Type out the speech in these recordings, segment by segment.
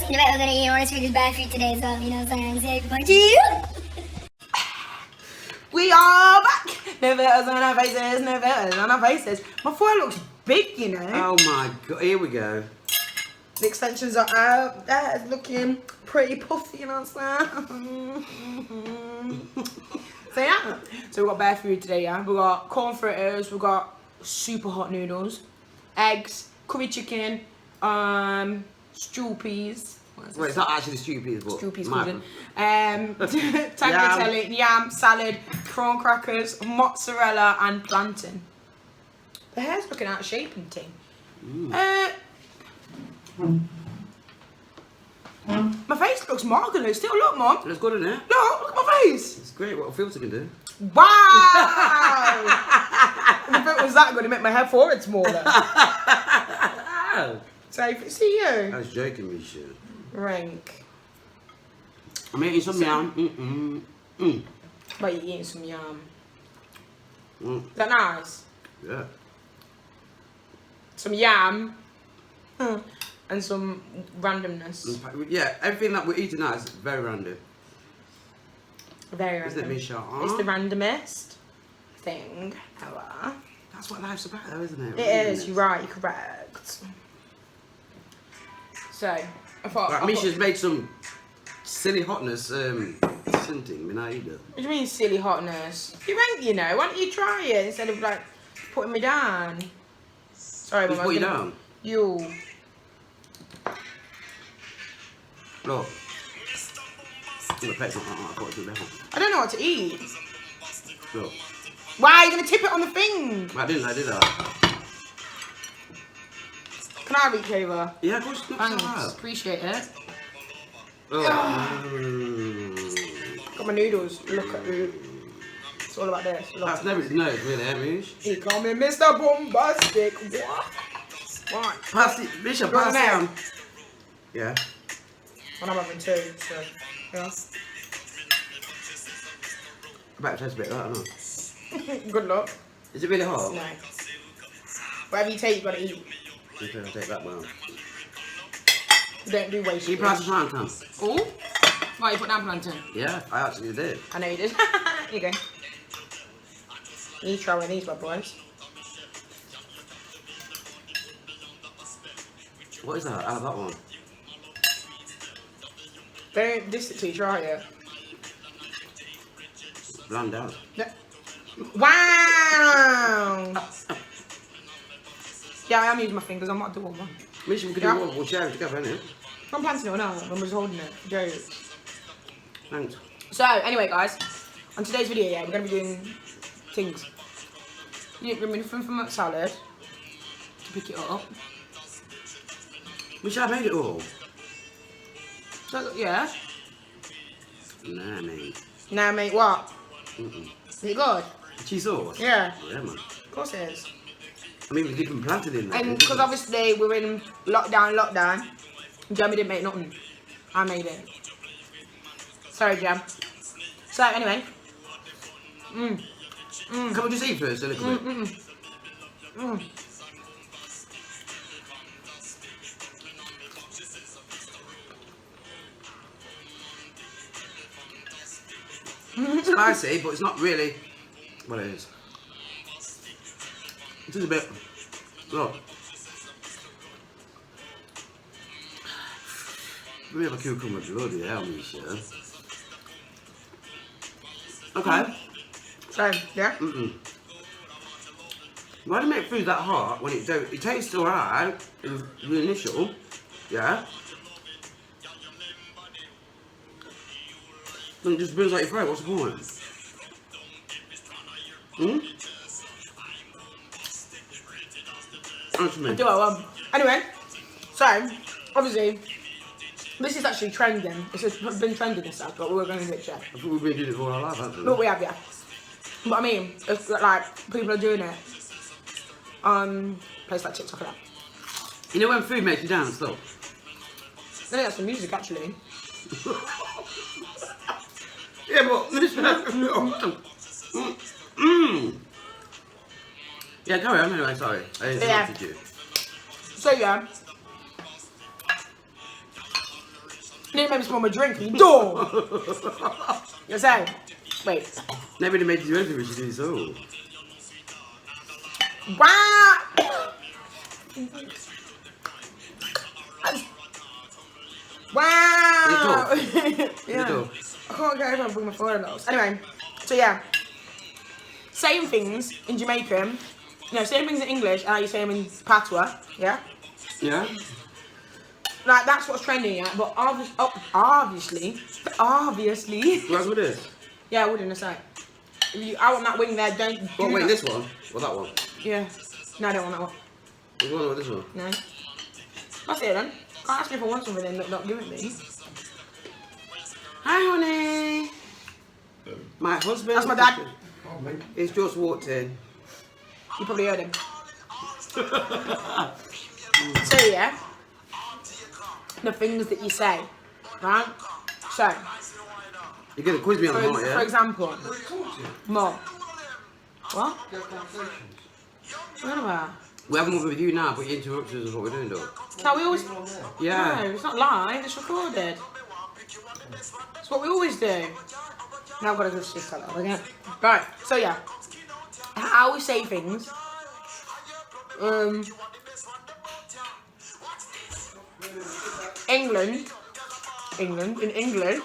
in a bit, we're gonna eat orange food, bare food today as well, you know what I'm saying? So, bye to you! We are back! No filters on our faces, no filters on our faces. My forehead looks big, you know. Oh my god, here we go. The extensions are out. That is looking pretty puffy, you know what I'm saying? So yeah, so we've got bare food today, yeah. We've got corn fritters, we've got super hot noodles, eggs, curry chicken, stew peas. Well, it's not actually stew peas, but Stew peas, my- tagliatelle, yam, salad, prawn crackers, mozzarella, and plantain. The hair's looking out of shape and thing. My face looks marvellous. Still look, Mum. It's good, isn't it? Look at my face. It's great what a filter can do. Wow! If it was that good, it made my head forward smaller. So, see you. I was joking, Misha. Rank. I'm eating some yam. But you're eating some yam. Mm. Is that nice? Yeah. Some yam. And some randomness. Yeah, everything that we're eating now is very random. Very random. Isn't it, Misha? Huh? It's the randomest thing ever. That's what life's about, though, isn't it? It is, you're right, you're correct. So, I thought... Right, Misha's made some silly hotness something, when I eat it. What do you mean silly hotness? You rank, you know. Why don't you try it instead of, like, putting me down? Sorry, Who's Mum. put you down? You. Look. The plate's not I thought it was level. I don't know what to eat. Look. Why are you going to tip it on the thing? I did that. Can I reach over? Yeah, of course. Thanks. Appreciate it. Oh. Got my noodles. Look at it. It's all about this. Look. That's never, no, it's really heavy. He called me Mr. Bombastic. What? Pass it, Misha, You want pass an egg? down. Yeah. And I'm having two, so, yeah. I better taste a bit of that, I know. Good luck. Is it really hot? No. Whatever you take, you gotta eat. Okay, I'll take that one. Don't do waste. Can you pass the plantain? Oh? Why, you put down plantain? Yeah, I actually did. I know you did. Here you go. You try one of these, my boys. What is that? I have that one. Don't diss it till you try it. Bland out. Yeah. Wow! Yeah, I am using my fingers. I'm not doing one. Misha, we could Yeah. do one. We'll share it together, innit? I'm planting it now. I'm just holding it. Jokes. Thanks. So, anyway, guys, on today's video, yeah, we're going to be doing things. You're removing from that salad to pick it up. Misha, I made it all. So, yeah. Nah, mate. Now, mate, what? Is it good? Cheese sauce? Yeah. Yeah, man. Of course it is. I mean, we keep them planted in there. And because obviously we're in lockdown, Jamie didn't make nothing. I made it. Sorry, Jam. So, anyway. Can we just eat first a little bit? Spicy, but it's not really what it is. It is a bit. Look. We have a cucumber, bloody hell, Misha. Okay. So, yeah. Why do you make food that hot when it don't? It tastes alright in the initial, yeah. Then it just burns out your throat. What's the point? Answer me. Do what I want. Anyway, so, obviously, this is actually trending. It's been trending this stuff, but we're going to do it, Chef. I thought we've been doing it for all our life, haven't we? But we have, yeah. But I mean, it's like, people are doing it on places like TikTok and that. You know when food makes you dance, though? I think that's the music, actually. Yeah, but listen. Yeah, carry on anyway, sorry. I interrupted you. So, yeah. Didn't make me smell my drink. You door. You're saying? Wait. Maybe they made you do anything, we should do so. Wow. Wow. Yeah. I can't get over and bring my phone out. Anyway, so yeah. Same things in Jamaican. No, same things in English, and you say them in patois. Yeah. Yeah. Like that's what's trending, yeah. But obviously. What's with this? Yeah, I would in a sec. I want that wing there. Don't. What? Wait, this one or that one? Yeah. No, I don't want that one. You want this one? No. That's it then. Can't ask me if I want something and not give it me. Hi, honey. My husband. That's my dad. He's just walked in. You probably heard him. So yeah. The things that you say, right? So. You're gonna quiz me on the heart, yeah? For example. Mom. What? What about? We haven't moved with you now, but you interrupt us is what we're doing, though. No, we always. Yeah. No, it's not live. It's recorded. It's what we always do. Now I've got to just shift that again. Right. So yeah, how we say things. England, in England.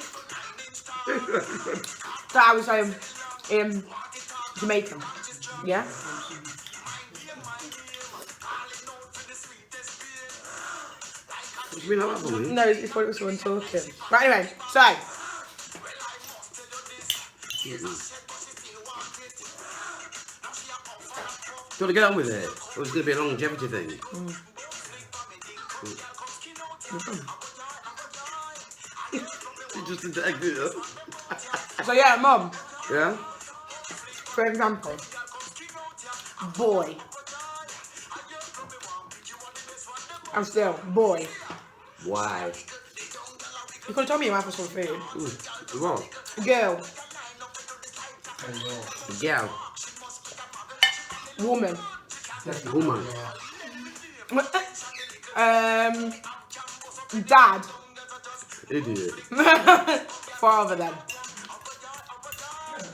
So I was saying in Jamaican. Yeah. What do you mean like that for me? No, it's what it was when talking. Right, anyway, so. Do you want to get on with it? Or is it going to be a longevity thing? Just into egg it up. So yeah, Mum, Yeah? for example, boy. I'm still, boy. Why? You could have told me you might have some food. What? Girl, Gal. woman. Woman. Dad. Idiot. Father then.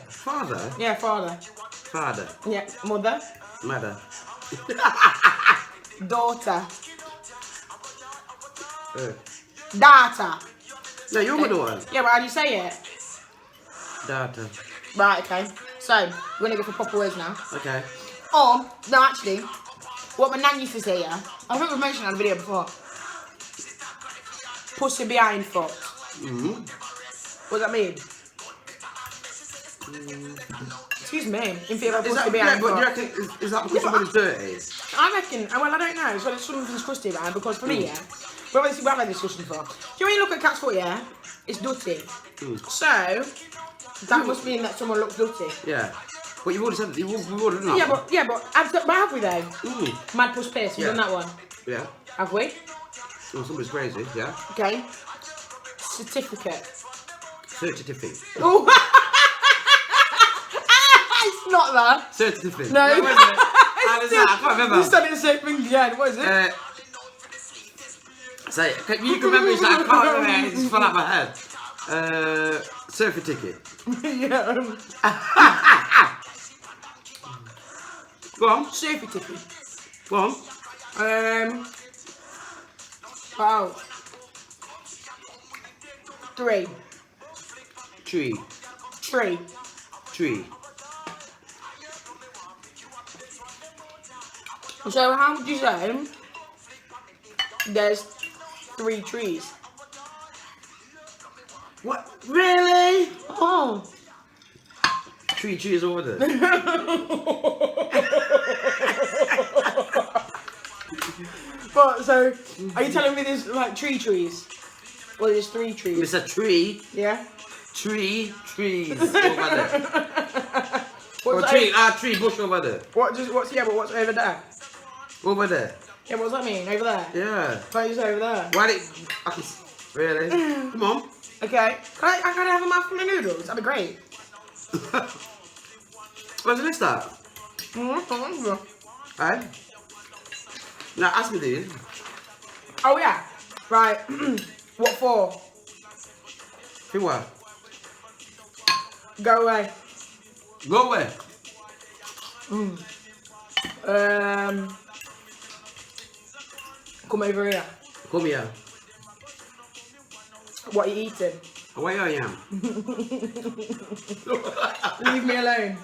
Father? Yeah, father. Father. Yeah, mother. Mother. Daughter. Daughter. Data. No, you're my daughter. Yeah, but how do you say it? Daughter. Right, okay. So, we're gonna go for proper words now. Okay. Or, no, actually, what my nan used to say, yeah? I think we've mentioned it on the video before. Pussy behind foot. What does that mean? Excuse me. In favour of pussy behind But do you foot. reckon, is that because somebody's dirty? I reckon, well, I don't know. So there's something's crusty about it because for me, yeah, we haven't had this discussion before. Do you know when you look at cat's foot, yeah? It's dirty. So, that must mean that someone looks dirty. Yeah. But you've already said that. We've already done that. Yeah, but have we though? Mad puss piss, we've done that one. Yeah. Have we? Well, somebody's crazy, yeah. Okay. Certificate. Certificate. Oh! It's not that. Certificate. No. What is it? How is that? I can't remember. You said it the same thing again. What is it? Say, you can remember it, I can't remember it, it's fell out of my head. Surfer ticket. Yeah. Go on. Surfer ticket. Go on. Wow. 3. Tree. Tree. Tree. So how would you say there's 3 trees? What? Really? Oh. 3 trees over there. But so, are you telling me there's like trees? Or there's 3 trees? It's a tree. Yeah. Trees over there. What's Tree bush over there. What's over there? Over there. Yeah, what does that mean? Over there? Yeah. Why is over there? Why did really? Come on. Okay. Can I have a mouthful of noodles? That'd be great. Where's the list at? Hey? Now ask me these. Oh yeah. Right. What for? For what? Go away. Go away. Come over here. Come here. What are you eating? Where I am? Leave me alone.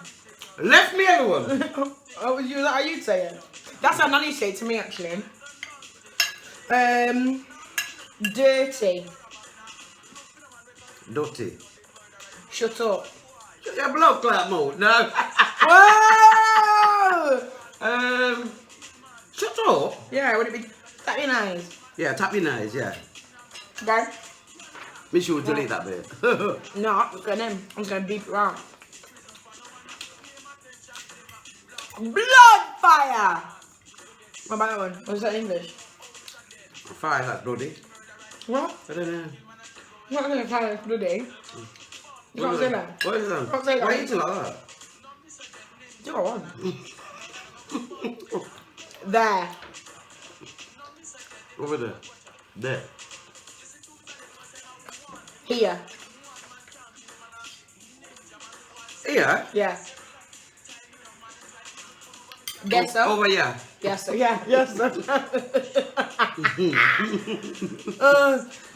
Left me alone. Oh, is that how you'd say it? That's how Nanny say it to me, actually. Dirty. Dirty. Shut up. Shut your blood clot mode. No. Whoa! Shut up. Yeah, would it be tap your eyes? Yeah, tap your nose, yeah. Okay. Make sure we delete that bit. No, look at him. I'm just gonna beep it out. Blood fire! What about that one? What's that in English? Fire that bloody. What? I don't know. I'm not gonna fire it's bloody. You can't say that. What is that? Can't say that. Why are you eating like that? Do what I want. There. Over there. There. Here. Here? Yeah. Guess so? Over here. Yes, sir. Yeah, yes, sir.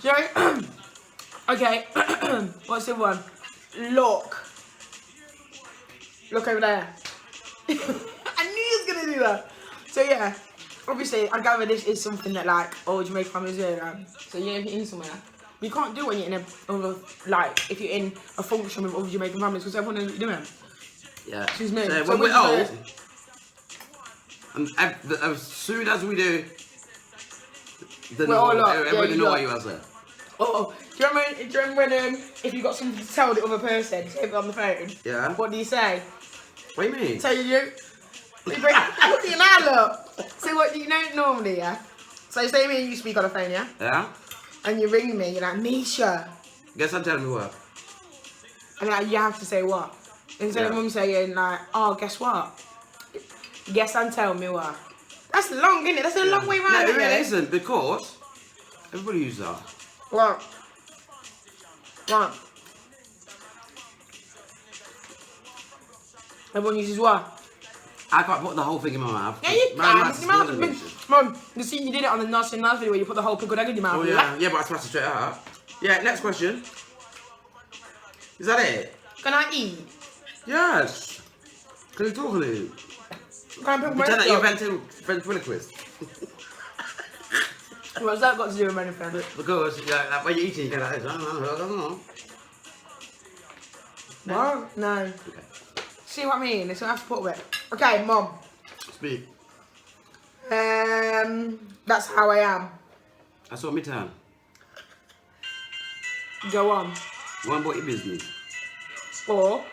Jerry. Okay. What's the one? Look. Look over there. I knew he was gonna do that. So yeah, obviously I gather this is something that like all Jamaican families do. So yeah, if you're in somewhere, but you can't do it when you're in a like if you're in a function with other Jamaican families because everyone knows what you're doing. Yeah. Excuse me. So So when we're old, just and as soon as we do, then We're all up. everybody Yeah, know you what got- you are saying. Oh, do you remember when if you got something to tell the other person, say it on the phone? Yeah. What do you say? What do you mean? Tell you. Look at your now look. So what do you know normally, yeah? So say me and you speak on the phone, yeah? Yeah. And you ring me, you're like, Misha. Guess I'm telling me what. And like, you have to say what? Instead of Yeah. mum saying like, oh, guess what? Guess and tell me what. That's long, isn't it? That's a long way round. No, it isn't really it? isn't because everybody uses that. What? What? Everyone uses what? I can't put the whole thing in my mouth. Yeah, you My can. mouth's Your mouth smaller is than big. this. Mum, you see you did it on the Nasty Nice video where you put the whole pickled egg in your mouth. Oh yeah, yeah, but I smashed it straight out. Yeah, next question. Is that it? Can I eat? Yes. Can you talk a little? Can I pick my Pretend that egg you're up? ventriloquist. What's that got to do with anything? Because like, when you're eating, you go like this. I don't know. What? No. Okay. See what I mean? It's gonna have to put with. Okay, Mum. Speak. That's how I am. I saw me turn. Go on. One about your business. Or.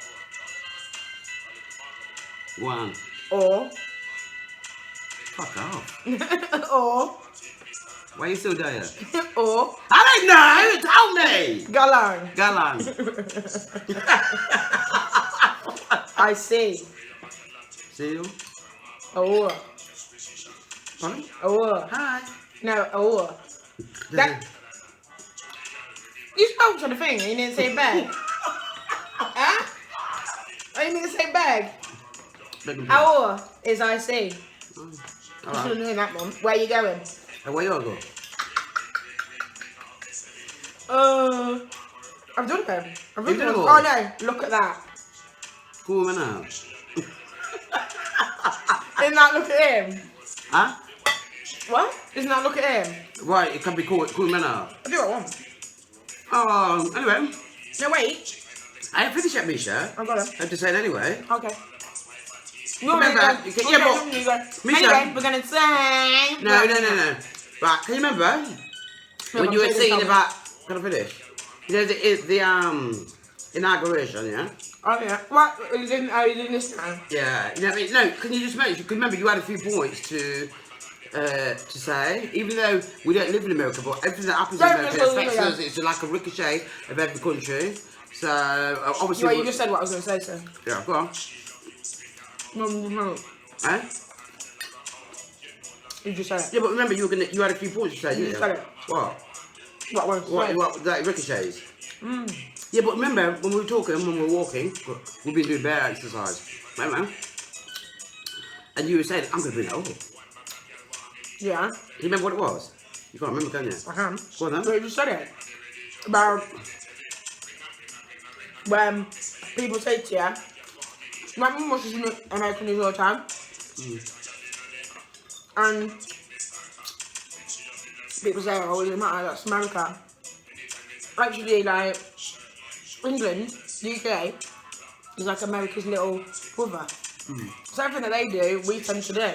One. Or. Fuck off. Or. Why are you still there? Or. I don't know. Tell me. Galang. Galan. I see. See you. Or. Pardon? Or. Hi. No, or. That. You spoke to the thing and you didn't say bag. Huh? Oh, you didn't say bag. Or is I see. You should have known that one. Where you going? And where you all go? I've done them. I've done You them. know. Oh no, look at that. Cool man now. Isn't that look at him? Huh? What? Isn't that look at him? Right, it can be cool man now. I do what I want. Anyway. No, wait. I ain't finished yet, Misha. I got him. I'm just saying anyway. Okay. Remember, you can, yeah, but Misha, anyway, we're gonna sing. no. Right, can you remember when you were singing about? Can I finish? You know the inauguration, yeah. Oh yeah. What? You didn't this time. Yeah. You know, no. Can you just mention? Because remember, you had a few points to say, even though we don't live in America, but everything that happens in America affects us. It's like a ricochet of every country. So obviously. Well, you just said what I was gonna say, so. Yeah, go on. Eh? You just said it. Yeah, but remember, you had a few points to say. You just said it. What? What one? What that ricochets? Yeah, but remember when we were talking, when we were walking, we've been doing bear exercise, remember? And you were saying, I'm going to bring it over. Yeah. You remember what it was? You can't remember, can you? I can. Go on then. So you just said it. About when people say to you, my mum watches American news all the time. And people say, oh, it doesn't matter, that's America. Actually, like, England, the UK, is like America's little brother. So everything that they do, we tend to do.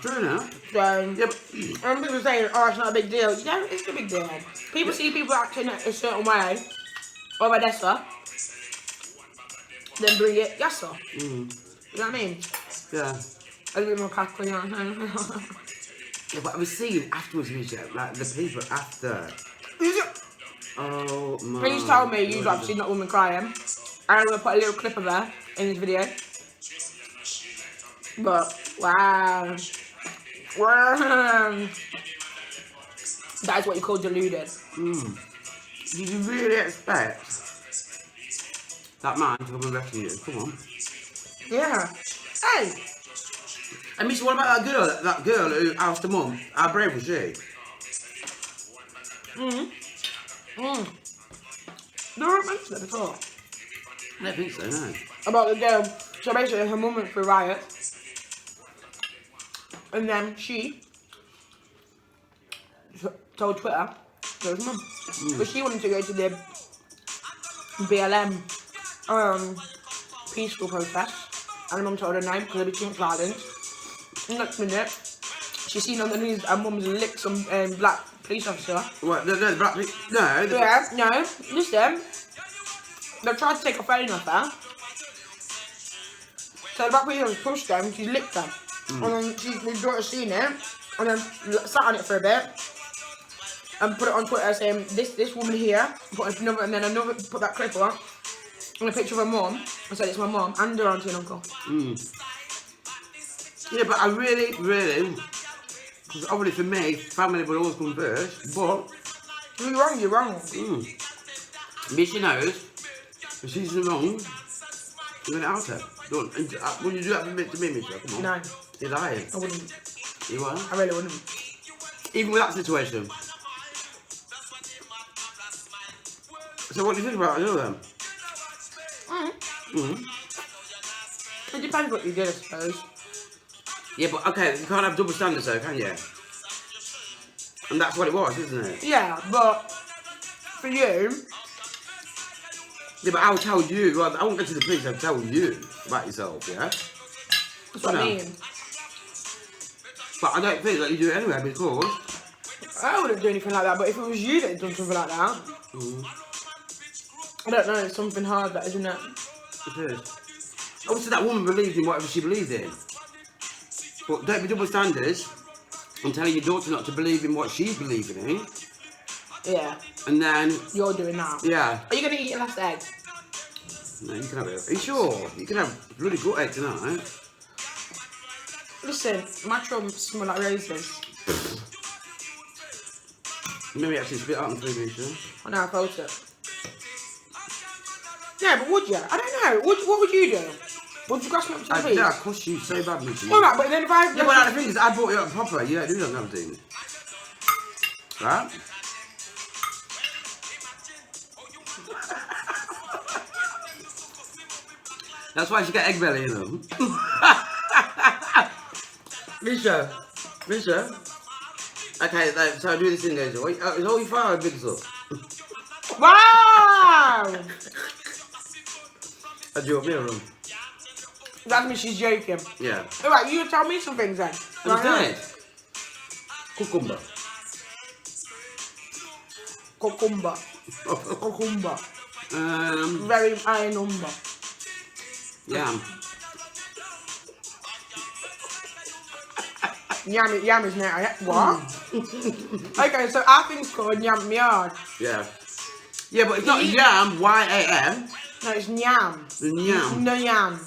True enough. So, Yeah, but and people say, oh, it's not a big deal. Yeah, it's a big deal. People see people acting a certain way, or by Dessa, then bring it, yes, sir. You know what I mean? yeah. A little bit more cackle, you know what I'm saying? Yeah, but I was seeing afterwards, Misha, like the people after. Oh my. Please tell me you've actually seen that woman crying. I'm going to put a little clip of her in this video. But, wow. Wow. That is what you call deluded. Did you really expect that man to come and rescue you? Come on. Yeah. Hey. And Misha, what about that girl who asked her mum? How brave was she? No, I mentioned it before. I don't think so, no. About the girl. So basically, her mum went for a riot. And then she told Twitter it was mum. But she wanted to go to the BLM peaceful protest. And her mum told her no because there'd be too much violence. Next minute, she seen on the news her mum's licked some black police officer. What? No, the black people? No. Yeah, no, listen. They tried to take her phone off her. So the black police officer pushed them, she licked them. And then his daughter seen it, and then sat on it for a bit. And put it on Twitter saying, this woman here, put another, and then another, put that clip up. And a picture of her mum, and said it's my mum, and her auntie and uncle. Yeah, but I really, because obviously for me, family would always come first, but... You're wrong. Misha knows, if she's in the wrong, you're going to out her. Don't. And, would you do that to me, Misha? Come on. No. You're lying. I wouldn't. You are? I really wouldn't. Even with that situation. So what do you think about it, then? It depends what you did, I suppose. Yeah, but okay, you can't have double standards though, can you? And that's what it was, isn't it? Yeah, but for you... Yeah, but I'll tell you, well, I won't go to the police, I'll tell you about yourself, yeah? That's what I mean. But I don't think that you do it anyway because... I wouldn't do anything like that, but if it was you that had done something like that... I don't know, it's something hard that, isn't it? It is. Obviously that woman believed in whatever she believed in. But don't be double standards and telling your daughter not to believe in what she's believing in. Yeah. And then... You're doing that. Yeah. Are you going to eat your last egg? No, you can have it. Are you sure? You can have really good egg tonight. Listen, my chum smell like raisins. Maybe actually spit out in food, Misha. I know, I felt it. Yeah, but would you? I don't know. What would you do? Would you grasp me up to the beach? Yeah, I cost you so bad, Misha. Alright, but then if I... Yeah, but the thing is, I brought you up proper. You don't do that kind of thing. Right? That's why she got egg belly, you know. Misha. Okay, so I do this thing, guys. Is all you fire big stuff? Wow! I do a mirror. That means she's joking. Yeah. Alright, you tell me some things then. What's that? Cucumber. Very high number. Yam. Yam is now. What? Okay, so our thing's called Nyam Yard. Yeah. Yeah, but it's not yam, Y-A-M. No, it's Nyam. Nyam. No yam.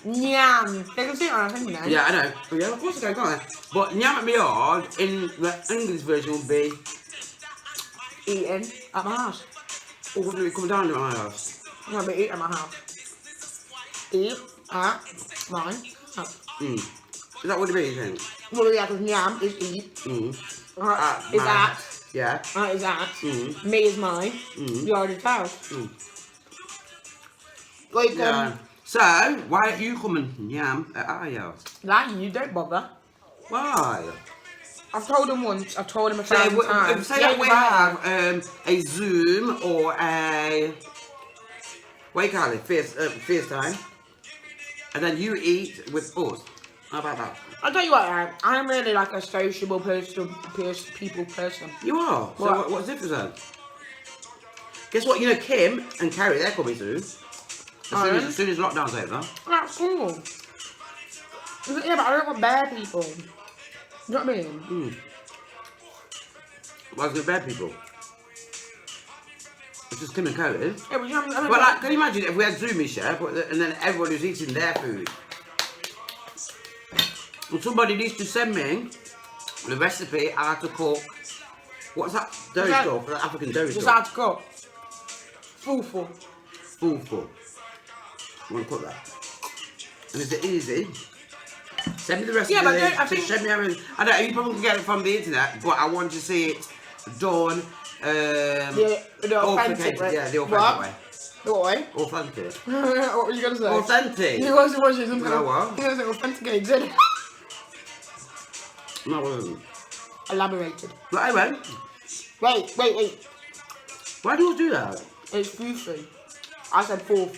Nyam. They can see it on our thing, you know. Yeah, I know. Oh, yeah, of course I can, can't I? But nyam at my yard, in the English version, would be eating at my house. Or would we come down to my house? No, but eat at my house. Eat at mine house. Is that what it means then? Well, yeah, because Nyam is eat. Is my- at. Yeah. Is at. Me is mine. Yours is house. Like, Yeah. So, why don't you come and Nyam at our house? like you don't bother. Why? I've told him once. I've told him a Say, thousand times. say Yeah, that we have a Zoom or a what do you call it? FaceTime, and then you eat with us. How about that? I'll tell you what, I'm really like a sociable people person. You are. So What? what's the difference then? Guess what? You know Kim and Carrie, they're coming soon. As soon as lockdown's over. That's cool. Yeah, but I don't want bad people. You know what I mean? What's the bad people? It's just Kim and Carrie. Yeah, but you know what I mean? But like, can you imagine if we had Zoomies, yeah, and then everyone was eating their food? Well, somebody needs to send me the recipe how to cook. What's that dough stuff? The African dough Just stuff. how to cook. Full. Full. I want to cook that. And is it easy? Send me the recipe. Yeah, but I think... Send me everything. I know you probably can get it from the internet, but I want to see it done. The authentic way. Yeah, the authentic way. What way? Authentic. What were you going to say? Authentic. You was watching something. You know what? You was authentic eggs, isn't it? No, I wasn't. Elaborated. But anyway. Wait. Why do you do that? It's fufu. I said full.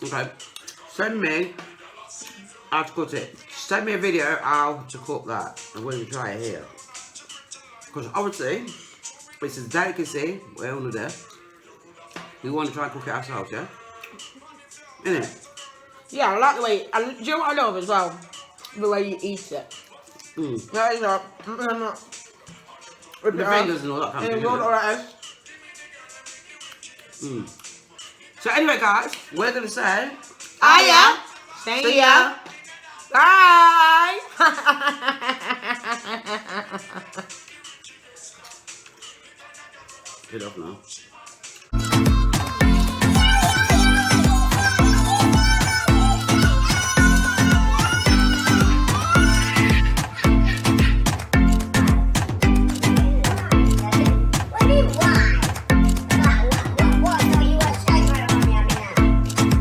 Okay. Send me how to cook it. Send me a video how to cook that. I'm going to try it here. Because obviously, it's a delicacy. We're all there. We want to try and cook it ourselves, yeah? Innit? Yeah, I like the way. Do you know what I love as well? The way you eat it. That is up. With the fingers and all that kind of thing. So anyway, guys, we're going to say... Hiya! See ya! Bye! Get off now. What do you want? What? No, you want to try to me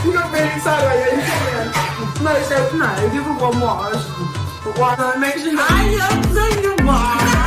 You got really excited about your Instagram. No, give it one more. But why not make sure I love you more?